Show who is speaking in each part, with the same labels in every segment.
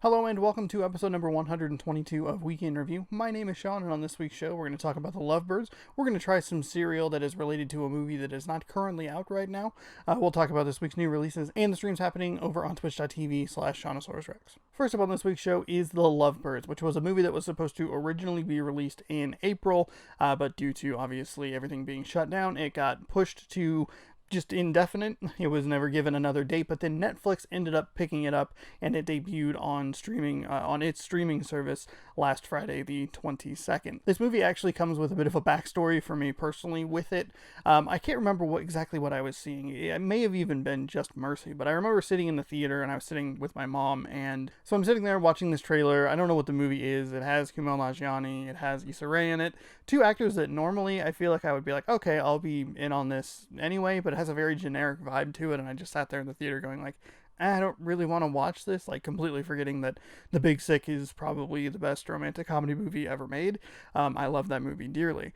Speaker 1: Hello and welcome to episode number 122 of Week in Review. My name is Sean, and on this week's show we're going to talk about the Lovebirds. We're going to try some cereal that is related to a movie that is not currently out right now. We'll talk about this week's new releases and the streams happening over on twitch.tv/ShaunosaurusRex. First up on this week's show is The Lovebirds, which was a movie that was supposed to originally be released in April, but due to obviously everything being shut down, it got pushed to just indefinite. It was never given another date, but then Netflix ended up picking it up and it debuted on streaming on its streaming service last Friday, the 22nd. This movie actually comes with a bit of a backstory for me personally with it. I can't remember exactly what I was seeing. It may have even been Just Mercy, but I remember sitting in the theater and I was sitting with my mom, and so I'm sitting there watching this trailer. I don't know what the movie is. It has Kumail Nanjiani, it has Issa Rae in it, two actors that normally I feel like I would be like, okay, I'll be in on this anyway, but has a very generic vibe to it, and I just sat there in the theater going like, I don't really want to watch this, like completely forgetting that The Big Sick is probably the best romantic comedy movie ever made. I love that movie dearly.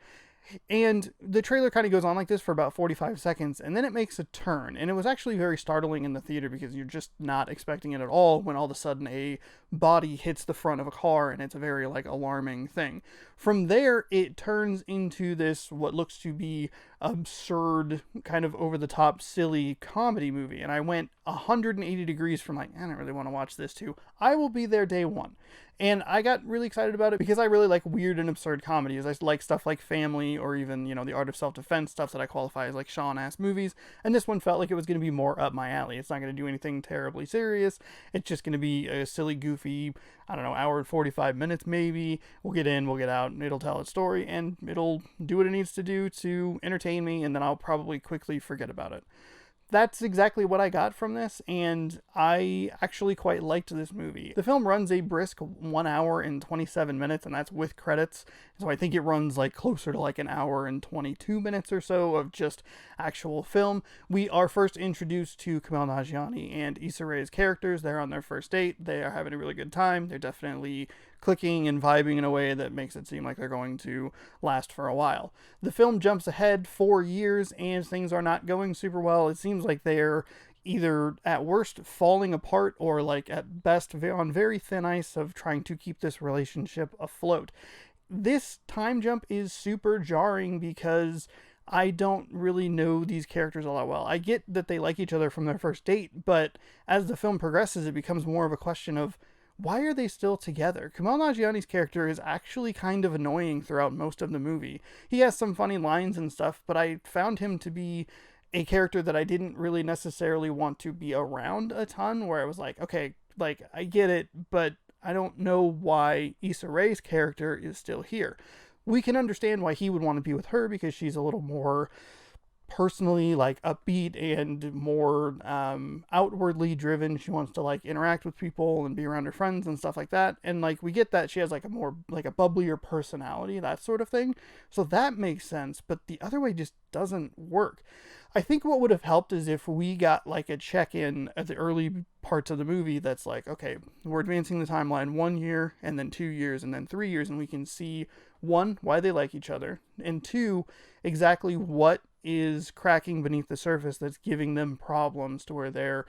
Speaker 1: And the trailer kind of goes on like this for about 45 seconds, and then it makes a turn. And it was actually very startling in the theater because you're just not expecting it at all when all of a sudden a body hits the front of a car, and it's a very like alarming thing. From there, it turns into this what looks to be absurd, kind of over the top, silly comedy movie. And I went 180 degrees from like, I don't really want to watch this to I will be there day one. And I got really excited about it because I really like weird and absurd comedies. I like stuff like Family or even, The Art of Self-Defense, stuff that I qualify as like Sean-ass movies. And this one felt like it was going to be more up my alley. It's not going to do anything terribly serious. It's just going to be a silly, goofy, I don't know, hour and 45 minutes maybe. We'll get in, we'll get out, and it'll tell its story, and it'll do what it needs to do to entertain me, and then I'll probably quickly forget about it. That's exactly what I got from this, and I actually quite liked this movie. The film runs a brisk 1 hour and 27 minutes, and that's with credits. So I think it runs like closer to like an hour and 22 minutes or so of just actual film. We are first introduced to Kumail Nanjiani and Issa Rae's characters. They're on their first date. They are having a really good time. They're definitely clicking and vibing in a way that makes it seem like they're going to last for a while. The film jumps ahead 4 years and things are not going super well. It seems like they're either at worst falling apart or like at best on very thin ice of trying to keep this relationship afloat. This time jump is super jarring because I don't really know these characters all that well. I get that they like each other from their first date, but as the film progresses, it becomes more of a question of why are they still together? Kumail Nanjiani's character is actually kind of annoying throughout most of the movie. He has some funny lines and stuff, but I found him to be a character that I didn't really necessarily want to be around a ton, where I was like, okay, like, I get it, but I don't know why Issa Rae's character is still here. We can understand why he would want to be with her because she's a little more personally like upbeat and more outwardly driven. She wants to like interact with people and be around her friends and stuff like that, and like we get that she has like a more like a bubblier personality, that sort of thing, so that makes sense, but the other way just doesn't work. I think what would have helped is if we got like a check-in at the early parts of the movie that's like, okay, we're advancing the timeline 1 year and then 2 years and then 3 years, and we can see one, why they like each other, and two, exactly what is cracking beneath the surface that's giving them problems to where they're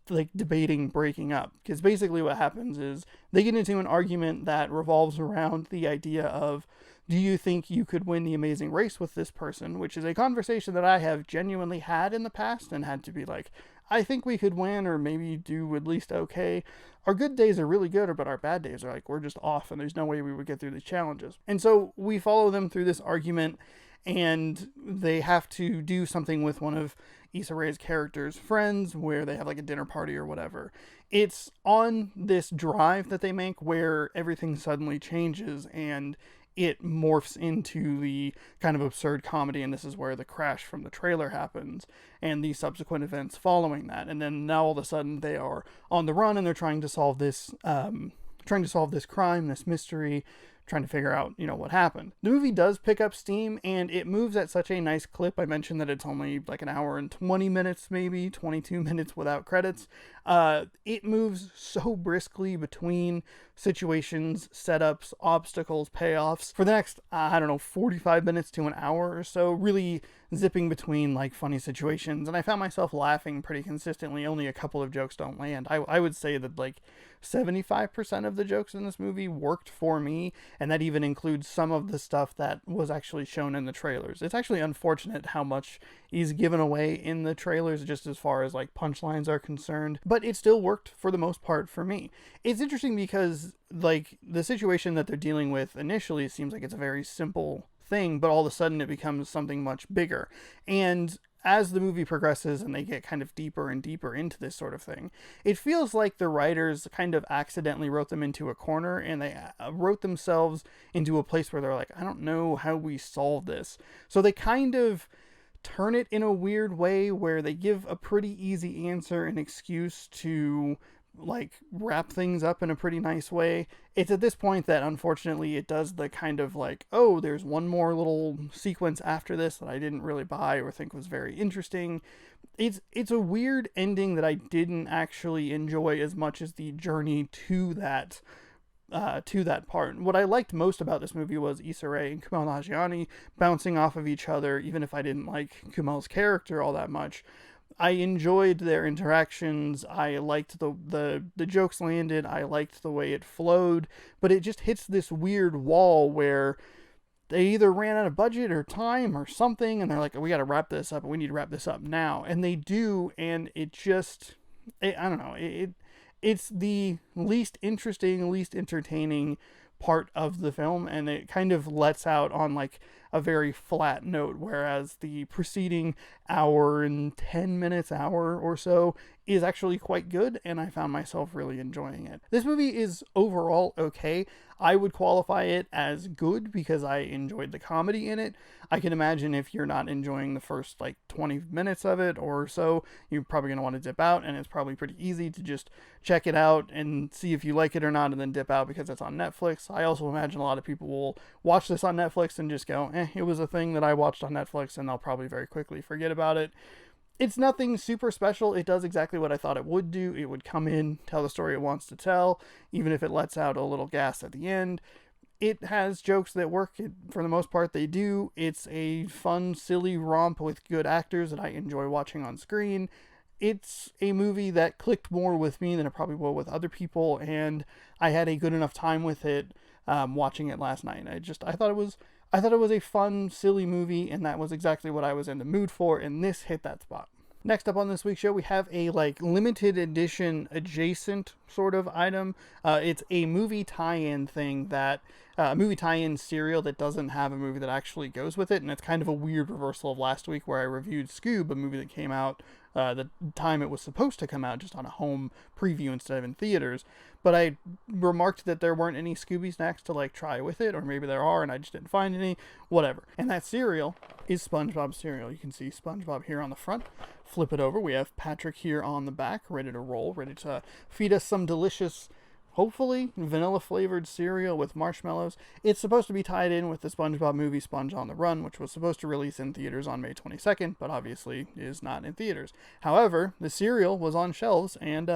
Speaker 1: like debating breaking up. Because basically what happens is they get into an argument that revolves around the idea of, do you think you could win the Amazing Race with this person? Which is a conversation that I have genuinely had in the past and had to be like, I think we could win or maybe do at least okay. Our good days are really good, but our bad days are like, we're just off and there's no way we would get through these challenges. And so we follow them through this argument, and they have to do something with one of Issa Rae's character's friends where they have like a dinner party or whatever. It's on this drive that they make where everything suddenly changes and it morphs into the kind of absurd comedy, and this is where the crash from the trailer happens and the subsequent events following that. And then now all of a sudden they are on the run and they're trying to solve this crime, this mystery, trying to figure out, what happened. The movie does pick up steam, and it moves at such a nice clip. I mentioned that it's only like an hour and 20 minutes, maybe 22 minutes without credits. It moves so briskly between situations, setups, obstacles, payoffs for the next, 45 minutes to an hour or so, really zipping between like funny situations, and I found myself laughing pretty consistently. Only a couple of jokes don't land. I would say that like 75% of the jokes in this movie worked for me, and that even includes some of the stuff that was actually shown in the trailers. It's actually unfortunate how much is given away in the trailers just as far as like punchlines are concerned, but it still worked for the most part for me. It's interesting because like the situation that they're dealing with initially seems like it's a very simple thing, but all of a sudden it becomes something much bigger. And as the movie progresses and they get kind of deeper and deeper into this sort of thing, it feels like the writers kind of accidentally wrote them into a corner, and they wrote themselves into a place where they're like, I don't know how we solve this. So they kind of turn it in a weird way where they give a pretty easy answer and excuse to like wrap things up in a pretty nice way. It's at this point that unfortunately it does the kind of like, oh, there's one more little sequence after this that I didn't really buy or think was very interesting. It's a weird ending that I didn't actually enjoy as much as the journey to that part. What I liked most about this movie was Issa Rae and Kumail Nanjiani bouncing off of each other, even if I didn't like Kumail's character all that much. I enjoyed their interactions. I liked the jokes landed. I liked the way it flowed, but it just hits this weird wall where they either ran out of budget or time or something, and they're like, we got to wrap this up, and we need to wrap this up now. And they do, and I don't know. It's the least interesting, least entertaining part of the film, and it kind of lets out on like a very flat note, whereas the preceding hour and 10 minutes, hour or so, is actually quite good, and I found myself really enjoying it. This movie is overall okay. I would qualify it as good because I enjoyed the comedy in it. I can imagine if you're not enjoying the first like 20 minutes of it or so, you're probably going to want to dip out, and it's probably pretty easy to just check it out and see if you like it or not and then dip out because it's on Netflix. I also imagine a lot of people will watch this on Netflix and just go, it was a thing that I watched on Netflix, and they'll probably very quickly forget about it. It's nothing super special. It does exactly what I thought it would do. It would come in, tell the story it wants to tell, even if it lets out a little gas at the end. It has jokes that work. For the most part, they do. It's a fun, silly romp with good actors that I enjoy watching on screen. It's a movie that clicked more with me than it probably will with other people, and I had a good enough time with it watching it last night. I thought it was a fun, silly movie, and that was exactly what I was in the mood for, and this hit that spot. Next up on this week's show, we have a like limited edition adjacent sort of item. It's a movie tie-in thing movie tie-in serial that doesn't have a movie that actually goes with it, and it's kind of a weird reversal of last week where I reviewed Scoob, a movie that came out the time it was supposed to come out, just on a home preview instead of in theaters. But I remarked that there weren't any Scooby snacks to like try with it, or maybe there are and I just didn't find any, whatever. And that cereal is SpongeBob cereal. You can see SpongeBob here on the front. Flip it over. We have Patrick here on the back, ready to roll, ready to feed us some delicious, hopefully vanilla flavored cereal with marshmallows. It's supposed to be tied in with the SpongeBob movie Sponge on the Run, which was supposed to release in theaters on May 22nd, but obviously is not in theaters. However, the cereal was on shelves, and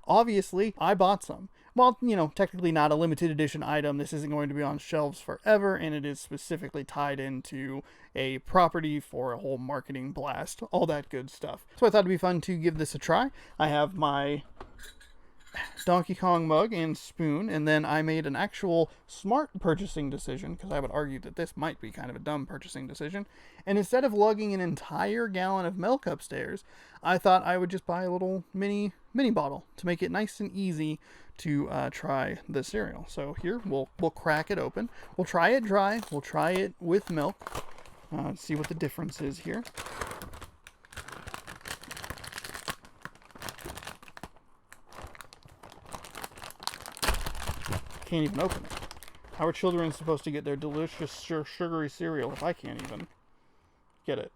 Speaker 1: obviously I bought some. Well, technically not a limited edition item, this isn't going to be on shelves forever, and it is specifically tied into a property for a whole marketing blast, all that good stuff. So I thought it'd be fun to give this a try. I have my Donkey Kong mug and spoon, and then I made an actual smart purchasing decision, because I would argue that this might be kind of a dumb purchasing decision, and instead of lugging an entire gallon of milk upstairs, I thought I would just buy a little mini bottle to make it nice and easy to try the cereal. So here, we'll crack it open. We'll try it dry. We'll try it with milk. See what the difference is here. Can't even open it. How are children supposed to get their delicious sugary cereal if I can't even get it?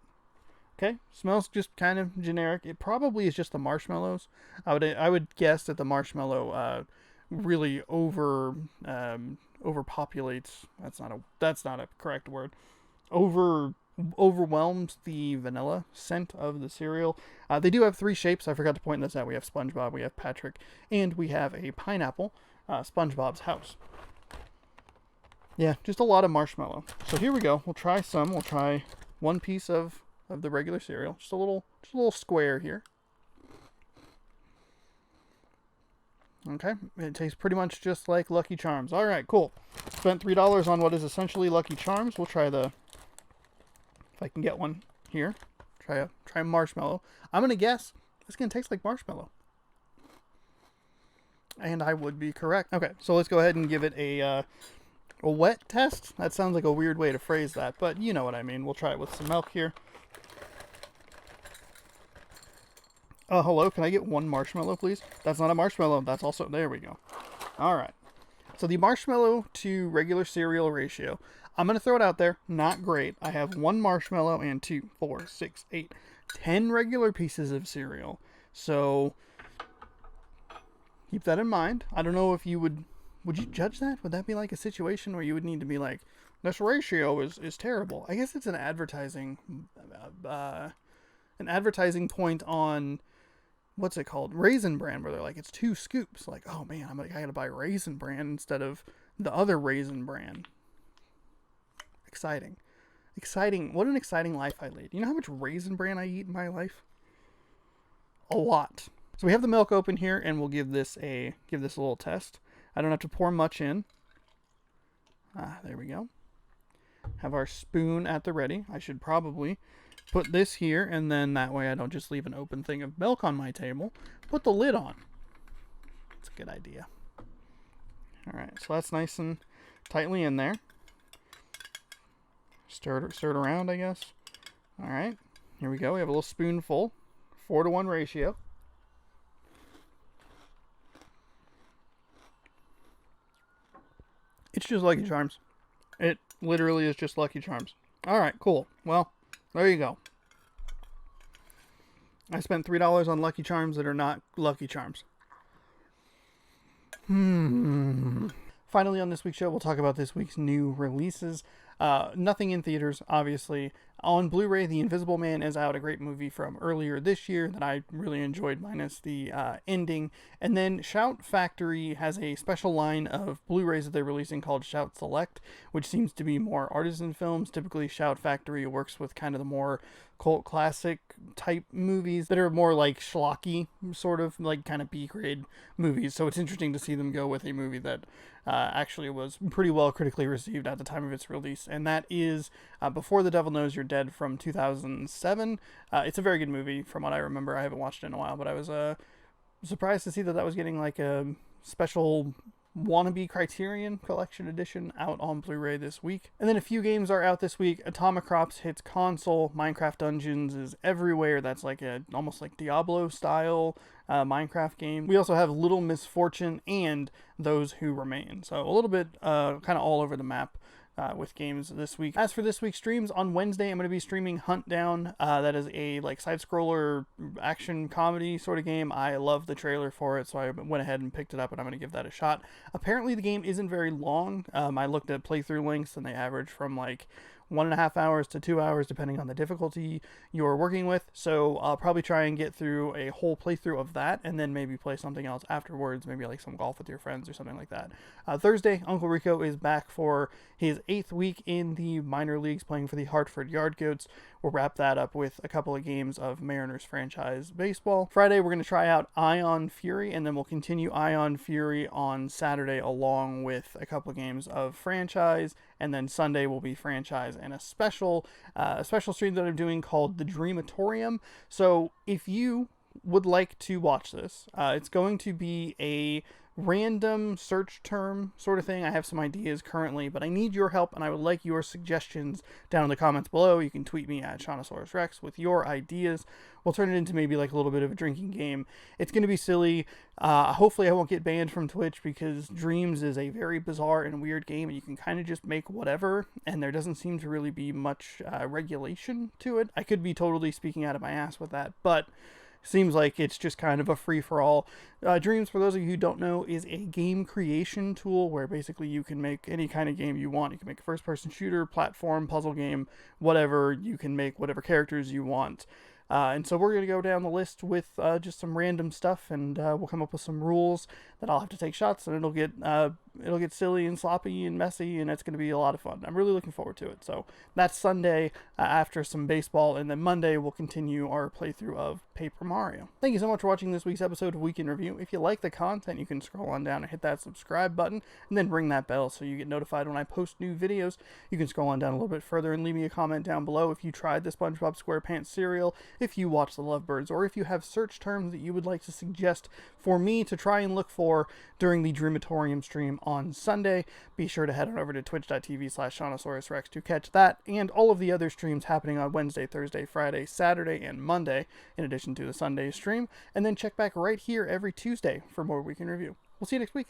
Speaker 1: Okay, smells just kind of generic. It probably is just the marshmallows. I would guess that the marshmallow really overpopulates. That's not a correct word. Overwhelms the vanilla scent of the cereal. They do have 3 shapes. I forgot to point this out. We have SpongeBob, we have Patrick, and we have a pineapple. SpongeBob's house. Yeah, just a lot of marshmallow. So here we go. We'll try some. We'll try one piece of of the regular cereal. Just a little square here. Okay, it tastes pretty much just like Lucky Charms. All right, cool. Spent $3 on what is essentially Lucky Charms. We'll try if I can get one here. Try a marshmallow. I'm gonna guess it's gonna taste like marshmallow, and I would be correct. Okay, so let's go ahead and give it a wet test. That sounds like a weird way to phrase that, but you know what I mean. We'll try it with some milk here. Hello, can I get one marshmallow, please? That's not a marshmallow. That's also... There we go. All right. So the marshmallow to regular cereal ratio. I'm going to throw it out there. Not great. I have 1 marshmallow and 2, 4, 6, 8, 10 regular pieces of cereal. So keep that in mind. I don't know if you would... Would you judge that? Would that be like a situation where you would need to be like, this ratio is terrible? I guess it's an advertising point on... What's it called? Raisin Bran, where they're like, it's 2 scoops. Like, oh man, I gotta buy Raisin Bran instead of the other Raisin Bran. Exciting. What an exciting life I lead. You know how much Raisin Bran I eat in my life? A lot. So we have the milk open here, and we'll give this a little test. I don't have to pour much in. There we go. Have our spoon at the ready. I should probably put this here, and then that way I don't just leave an open thing of milk on my table. Put the lid on. That's a good idea. Alright, so that's nice and tightly in there. Stir it around, I guess. Alright, here we go. We have a little spoonful. 4-to-1 ratio. It's just Lucky Charms. It literally is just Lucky Charms. Alright, cool. Well, there you go. I spent $3 on Lucky Charms that are not Lucky Charms. Finally, on this week's show, we'll talk about this week's new releases. Nothing in theaters, obviously. On Blu-ray, The Invisible Man is out, a great movie from earlier this year that I really enjoyed, minus the ending. And then Shout Factory has a special line of Blu-rays that they're releasing called Shout Select, which seems to be more artisan films. Typically, Shout Factory works with kind of the more cult classic type movies that are more like schlocky, sort of like kind of B-grade movies. So it's interesting to see them go with a movie that actually was pretty well critically received at the time of its release, and that is Before the Devil Knows You're Dead from 2007. It's a very good movie from what I remember. I haven't watched it in a while, but I was surprised to see that was getting like a special wannabe Criterion Collection Edition out on Blu-ray this week. And then a few games are out this week. Atomic Crops hits console. Minecraft Dungeons is everywhere. That's like almost like Diablo style Minecraft game. We also have Little Misfortune and Those Who Remain. So a little bit kind of all over the map with games this week. As for this week's streams, on Wednesday I'm going to be streaming Hunt Down. That is a like side-scroller action comedy sort of game. I love the trailer for it, so I went ahead and picked it up, and I'm going to give that a shot. Apparently the game isn't very long. I looked at playthrough links, and they average from like 1.5 hours to 2 hours, depending on the difficulty you're working with. So I'll probably try and get through a whole playthrough of that, and then maybe play something else afterwards, maybe like some golf with your friends or something like that. Thursday, Uncle Rico is back for his 8th week in the minor leagues, playing for the Hartford Yard Goats. We'll wrap that up with a couple of games of Mariners franchise baseball. Friday, we're going to try out Ion Fury, and then we'll continue Ion Fury on Saturday along with a couple of games of franchise, and then Sunday will be franchise and a special stream that I'm doing called The Dreamatorium. So if you would like to watch this, it's going to be a random search term sort of thing. I have some ideas currently, but I need your help, and I would like your suggestions down in the comments below. You can tweet me at Shaunosaurus Rex with your ideas. We'll turn it into maybe like a little bit of a drinking game. It's going to be silly. Hopefully I won't get banned from Twitch, because Dreams is a very bizarre and weird game, and you can kind of just make whatever, and there doesn't seem to really be much regulation to it. I could be totally speaking out of my ass with that, but seems like it's just kind of a free-for-all. Dreams, for those of you who don't know, is a game creation tool where basically you can make any kind of game you want. You can make a first-person shooter, platform, puzzle game, whatever. You can make whatever characters you want. And so we're going to go down the list with just some random stuff, and we'll come up with some rules that I'll have to take shots, and it'll get it'll get silly and sloppy and messy, and it's going to be a lot of fun. I'm really looking forward to it. So that's Sunday after some baseball, and then Monday we'll continue our playthrough of Paper Mario. Thank you so much for watching this week's episode of Week in Review. If you like the content, you can scroll on down and hit that subscribe button, and then ring that bell so you get notified when I post new videos. You can scroll on down a little bit further and leave me a comment down below if you tried the SpongeBob SquarePants cereal, if you watch the Lovebirds, or if you have search terms that you would like to suggest for me to try and look for during the Dreamatorium stream on Sunday. Be sure to head on over to twitch.tv/ShaunosaurusRex to catch that and all of the other streams happening on Wednesday, Thursday, Friday, Saturday, and Monday, in addition to the Sunday stream. And then check back right here every Tuesday for more Week in Review. We'll see you next week.